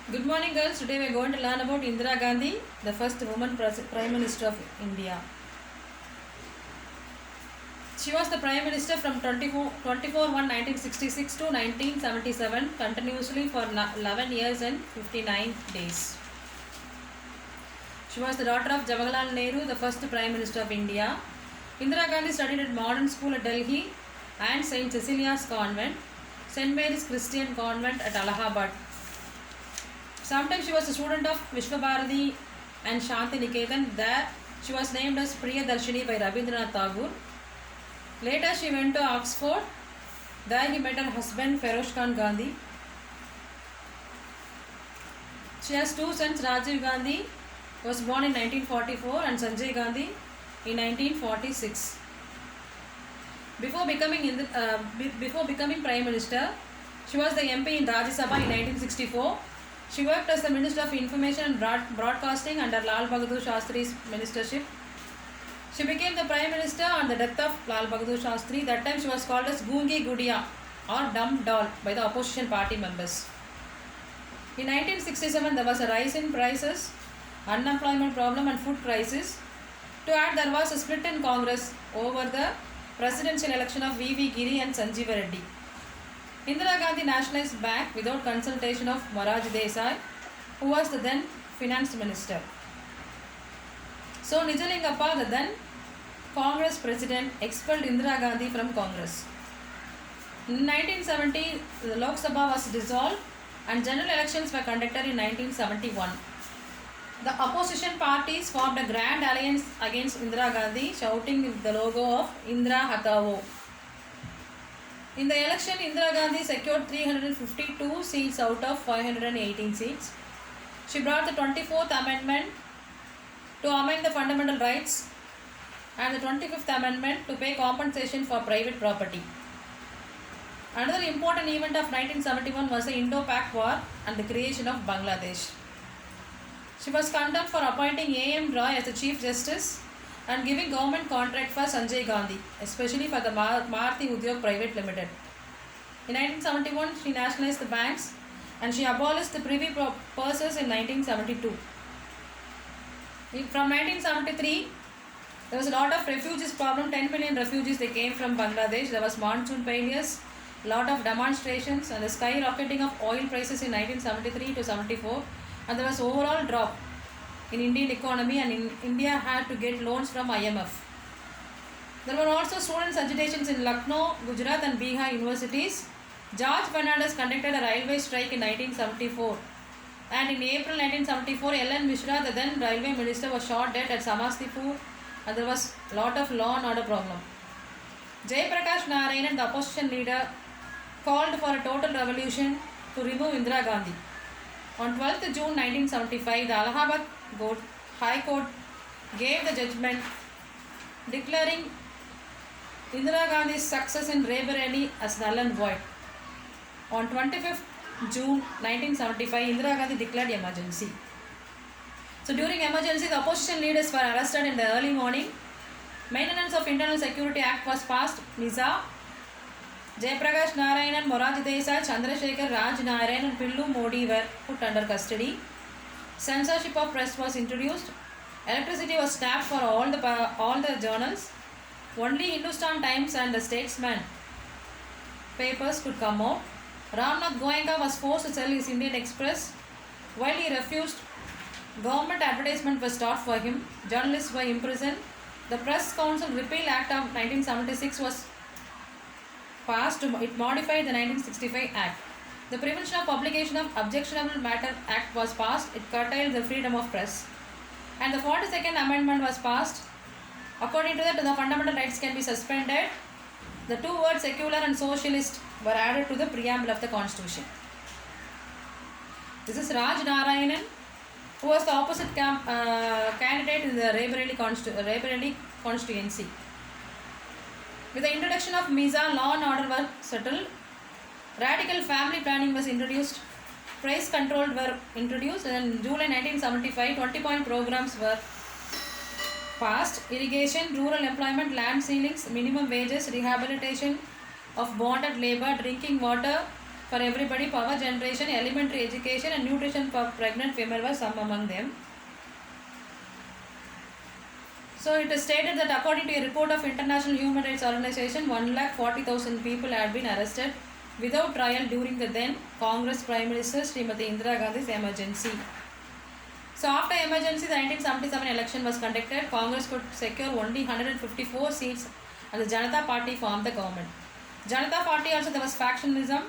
Good morning, girls. Today we are going to learn about Indira Gandhi, the first woman Prime Minister of India. She was the Prime Minister from 1966 to 1977, continuously for 11 years and 59 days. She was the daughter of Jawaharlal Nehru, the first Prime Minister of India. Indira Gandhi studied at modern school at Delhi and St. Cecilia's Convent, St. Mary's Christian Convent at Allahabad. Sometimes she was a student of Vishwabharati and Shanti Niketan. There she was named as Priyadarshini by Rabindranath Tagore. Later she went to Oxford. There he met her husband Feroz Khan Gandhi. She has two sons. Rajiv Gandhi was born in 1944 and Sanjay Gandhi in 1946. Before becoming Prime Minister, she was the MP in Rajya Sabha in 1964. She worked as the Minister of Information and Broadcasting under Lal Bahadur Shastri's ministership. She became the Prime Minister on the death of Lal Bahadur Shastri. That time she was called as Goongi Gudiya or Dumb Doll by the opposition party members. In 1967, there was a rise in prices, unemployment problem and food crisis. To add, there was a split in Congress over the presidential election of V.V. Giri and Sanjeeva Reddy. Indira Gandhi nationalized bank without consultation of Morarji Desai, who was the then finance minister. So Nijalingappa, the then Congress president, expelled Indira Gandhi from Congress. In 1970, the Lok Sabha was dissolved and general elections were conducted in 1971. The opposition parties formed a grand alliance against Indira Gandhi, shouting the logo of Indira Hatao. In the election, Indira Gandhi secured 352 seats out of 518 seats. She brought the 24th Amendment to amend the fundamental rights and the 25th Amendment to pay compensation for private property. Another important event of 1971 was the Indo-Pak War and the creation of Bangladesh. She was condemned for appointing A.M. Roy as the Chief Justice and giving government contract for Sanjay Gandhi, especially for the Maruti Udyog Private Limited. In 1971, she nationalized the banks and she abolished the privy purses in 1972. From 1973, there was a lot of refugees problem. 10 million refugees they came from Bangladesh. There was monsoon failures, lot of demonstrations, and the skyrocketing of oil prices in 1973 to 74, and there was overall drop in Indian economy, and India had to get loans from IMF. There were also students' agitations in Lucknow, Gujarat and Bihar universities. George Fernandez conducted a railway strike in 1974. And in April 1974, L.N. Mishra, the then railway minister, was shot dead at Samastipur, and there was a lot of law and order problem. Jayaprakash Narayanan, the opposition leader, called for a total revolution to remove Indira Gandhi. On 12th June 1975, the Allahabad High Court gave the judgment declaring Indira Gandhi's success in Raebareli as null and void. On 25th June 1975, Indira Gandhi declared emergency. So during emergency, the opposition leaders were arrested in the early morning. Maintenance of Internal Security Act was passed. Nisa, Jayaprakash Narayanan, Morarji Desai, Chandrasekhar, Raj Narayan and Pillu Modi were put under custody. Censorship of press was introduced. Electricity was tapped for all the journals. Only Hindustan Times and the Statesman papers could come out. Ramnath Goenka was forced to sell his Indian Express. While he refused, government advertisement was stopped for him. Journalists were imprisoned. The Press Council Repeal Act of 1976 was passed. It modified the 1965 Act. The Prevention of Publication of Objectionable Matter Act was passed. It curtailed the freedom of press. And the 42nd Amendment was passed. According to that, the fundamental rights can be suspended. The two words secular and socialist were added to the preamble of the Constitution. This is Raj Narayanan, who was the opposite candidate in the Raebareli constituency. With the introduction of MISA, law and order were settled. Radical family planning was introduced. Price control were introduced, and in July 1975, 20-point programs were passed. Irrigation, rural employment, land ceilings, minimum wages, rehabilitation of bonded labor, drinking water, for everybody, power generation, elementary education and nutrition for pregnant women were some among them. So it is stated that according to a report of International Human Rights Organization, 1,40,000 people had been arrested without trial during the then Congress Prime Minister Srimati Indira Gandhi's emergency. So after emergency, the 1977 election was conducted. Congress could secure only 154 seats and the Janata Party formed the government. Janata Party also, there was factionalism.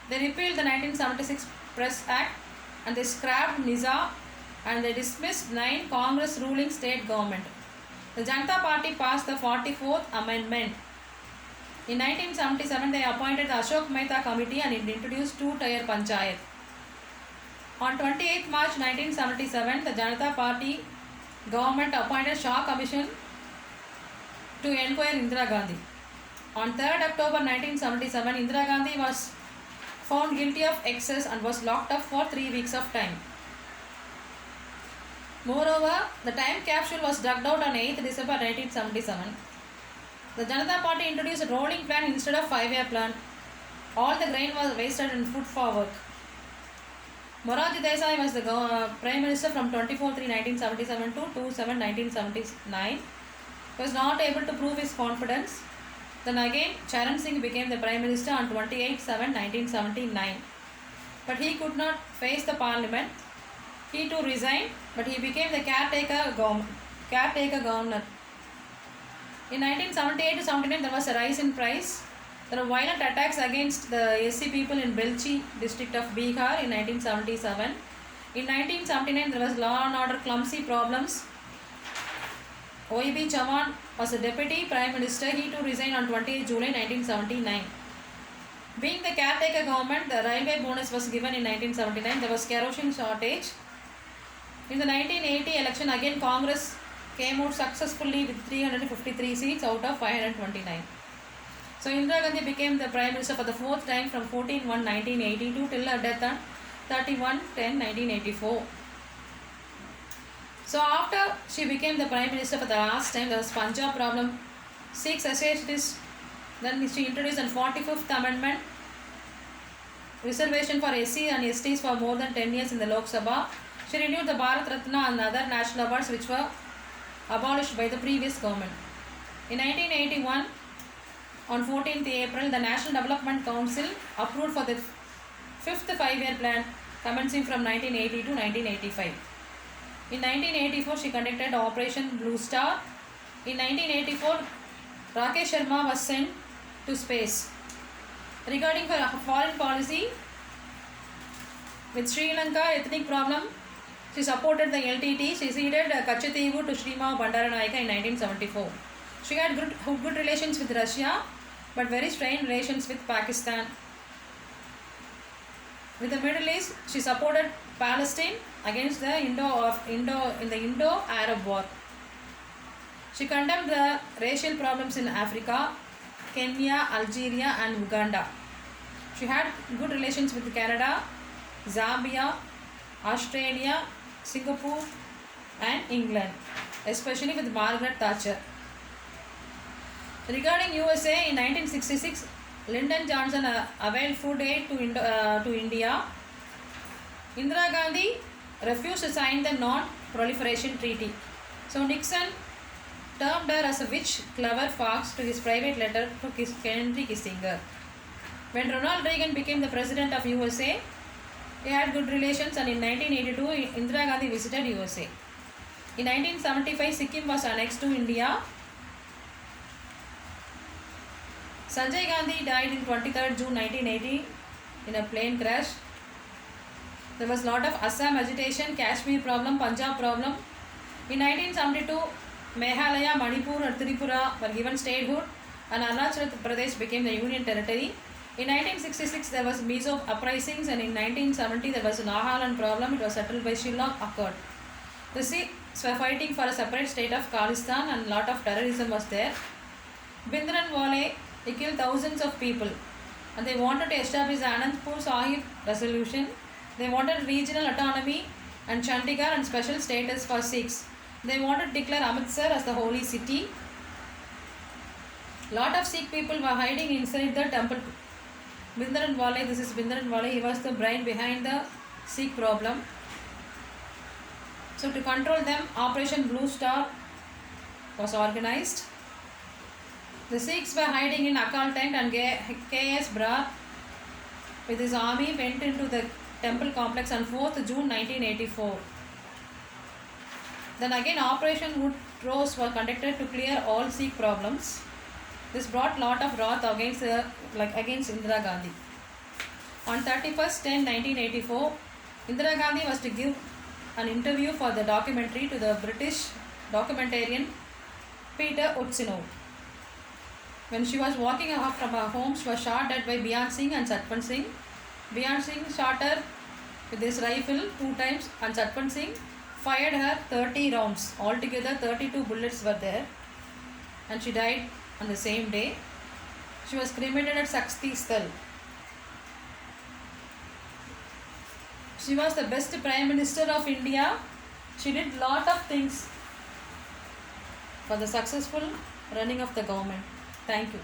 They repealed the 1976 Press Act and they scrapped NISA and they dismissed 9 Congress ruling state government. The Janata Party passed the 44th Amendment. In 1977, they appointed the Ashok Mehta Committee and it introduced 2-tier panchayat. On 28 March 1977, the Janata Party government appointed Shah Commission to inquire Indira Gandhi. On 3rd October 1977, Indira Gandhi was found guilty of excess and was locked up for 3 weeks of time. Moreover, the time capsule was dug out on 8th December 1977. The Janata Party introduced a rolling plan instead of 5-year plan. All the grain was wasted and food for work. Morarji Desai was the Prime Minister from 24/3/1977 to 2/7/1979. He was not able to prove his confidence. Then again, Charan Singh became the Prime Minister on 28/7/1979. But he could not face the Parliament. He too resigned, but he became the caretaker governor. In 1978 to 79, there was a rise in price. There were violent attacks against the SC people in Belchi district of Bihar in 1977. In 1979, there was law and order clumsy problems. O.E.B. Chavan was the Deputy Prime Minister. He too resigned on 28 July 1979. Being the caretaker government, the railway bonus was given in 1979. There was kerosene shortage. In the 1980 election, again Congress came out successfully with 353 seats out of 529. So Indira Gandhi became the Prime Minister for the 4th time from 14/1/1982 till her death on 31/10/1984. So after she became the Prime Minister for the last time, there was Punjab problem, Sikh secessionists. Then she introduced the 45th Amendment, reservation for SC and STs for more than 10 years in the Lok Sabha. She renewed the Bharat Ratna and other national awards which were abolished by the previous government. In 1981, on 14th April, the National Development Council approved for the 5th 5-year plan commencing from 1980 to 1985. In 1984, she conducted Operation Blue Star. In 1984, Rakesh Sharma was sent to space. Regarding her foreign policy, with Sri Lanka ethnic problem, she supported the LTT. She ceded Kachativu to Srima Bandaranayaka in 1974. She had good relations with Russia, but very strained relations with Pakistan. With the Middle East, she supported Palestine against the Indo-Arab War. She condemned the racial problems in Africa, Kenya, Algeria and Uganda. She had good relations with Canada, Zambia, Australia, Singapore and England, especially with Margaret Thatcher. Regarding USA, in 1966, Lyndon Johnson availed food aid to India. Indira Gandhi refused to sign the Non-Proliferation Treaty. So Nixon termed her as a witch, clever fox to his private letter to Henry Kissinger. When Ronald Reagan became the president of USA, they had good relations, and in 1982, Indira Gandhi visited USA. In 1975, Sikkim was annexed to India. Sanjay Gandhi died in 23rd June 1980 in a plane crash. There was a lot of Assam agitation, Kashmir problem, Punjab problem. In 1972, Meghalaya, Manipur and Tripura were given statehood and Arunachal Pradesh became the union territory. In 1966, there was Mizo uprisings, and in 1970, there was a Nagaland problem. It was settled by Shillong Accord. The Sikhs were fighting for a separate state of Khalistan, and a lot of terrorism was there. Bhindranwale, they killed thousands of people, and they wanted to establish the Anandpur Sahib resolution. They wanted regional autonomy and Chandigarh and special status for Sikhs. They wanted to declare Amritsar as the holy city. Lot of Sikh people were hiding inside the temple Bhindranwale, this is Bhindranwale, he was the brain behind the Sikh problem. So to control them, Operation Blue Star was organized. The Sikhs were hiding in Akal tent and K.S. Brar with his army went into the temple complex on 4th June 1984. Then again Operation Wood Rose was conducted to clear all Sikh problems. This brought lot of wrath against Indira Gandhi. On 31st 10 1984, Indira Gandhi was to give an interview for the documentary to the British documentarian Peter Ustinov. When she was walking out from her home, she was shot at by Bian Singh and Satpan Singh. Bian Singh shot her with his rifle 2 times and Satpan Singh fired her 30 rounds. Altogether 32 bullets were there and she died on the same day. She was cremated at Sakti Sthal. She was the best Prime Minister of India. She did lot of things for the successful running of the government. Thank you.